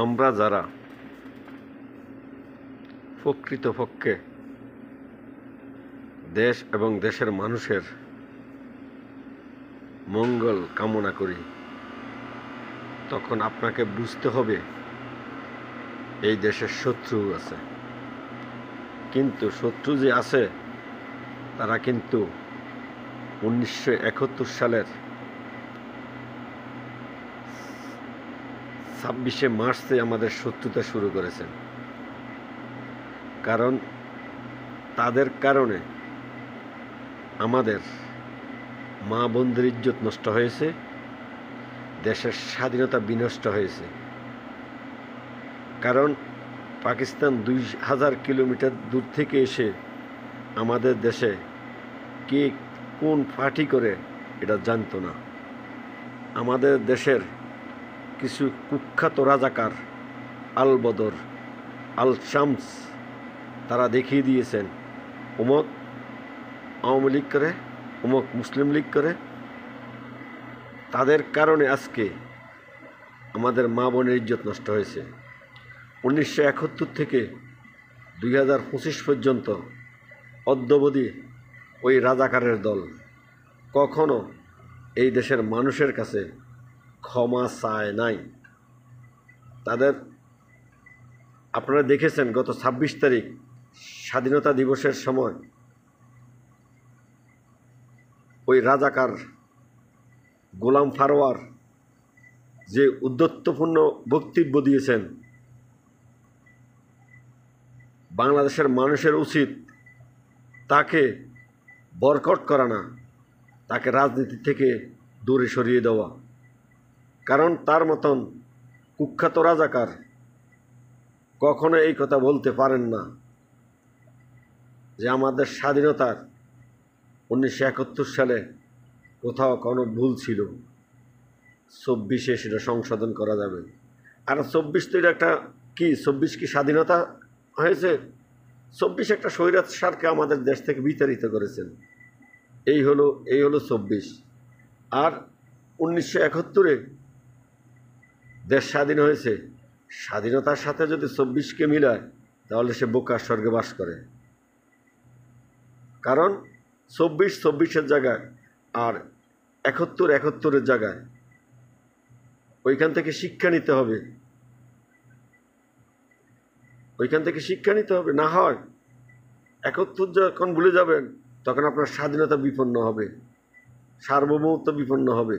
আমরা যারা প্রকৃতপক্ষে দেশ এবং দেশের মানুষের মঙ্গল কামনা করি, তখন আপনাকে বুঝতে হবে এই দেশের শত্রু আছে। কিন্তু শত্রু যে আছে তারা কিন্তু 1971 সালের 26শে মার্চে আমাদের শত্রুতা শুরু করেছেন। কারণ তাদের কারণে আমাদের মা বোনদের ইজ্জত নষ্ট হয়েছে, দেশের স্বাধীনতা বিনষ্ট হয়েছে। কারণ পাকিস্তান 2000 কিলোমিটার দূর থেকে এসে আমাদের দেশে কে কোন পার্টি করে এটা জানতো না। আমাদের দেশের কিছু কুখ্যাত রাজাকার আল বদর, আল শামস, তারা দেখিয়ে দিয়েছেন অমুক আওয়ামী লীগ করে, অমুক মুসলিম লীগ করে। তাদের কারণে আজকে আমাদের মা বোনের ইজ্জত নষ্ট হয়েছে। 1971 থেকে 2025 পর্যন্ত অদ্যাবধি ওই রাজাকারের দল কখনো এই দেশের মানুষের কাছে ক্ষমা চায় নাই। তাদের আপনারা দেখেছেন গত 26 তারিখ স্বাধীনতা দিবসের সময় ওই রাজাকার গোলাম ফারোয়ার যে উদ্ধত্যপূর্ণ বক্তব্য দিয়েছেন, বাংলাদেশের মানুষের উচিত তাকে বয়কট করা না, তাকে রাজনীতি থেকে দূরে সরিয়ে দেওয়া। কারণ তার মতন কুখ্যাত রাজাকার কখনো এই কথা বলতে পারেন না যে আমাদের স্বাধীনতার 1971 সালে কোথাও কোনো ভুল ছিল, 24-এ সেটা সংশোধন করা যাবে। আর 24 তো এটা একটা কি, 24 কি স্বাধীনতা হয়েছে? 24 একটা স্বৈরাচারকে আমাদের দেশ থেকে বিতাড়িত করেছেন। এই হলো 24। আর 1971-এ দেশ স্বাধীন হয়েছে। স্বাধীনতার সাথে যদি 24-কে মিলায় তাহলে সে বোকার স্বর্গে বাস করে। কারণ 24-24-এর জায়গায় আর 71-71-এর জায়গায় ওইখান থেকে শিক্ষা নিতে হবে। ওইখান থেকে শিক্ষা নিতে হবে। না হয় 71 যখন ভুলে যাবেন তখন আপনার স্বাধীনতা বিপন্ন হবে, সার্বভৌমত্ব বিপন্ন হবে।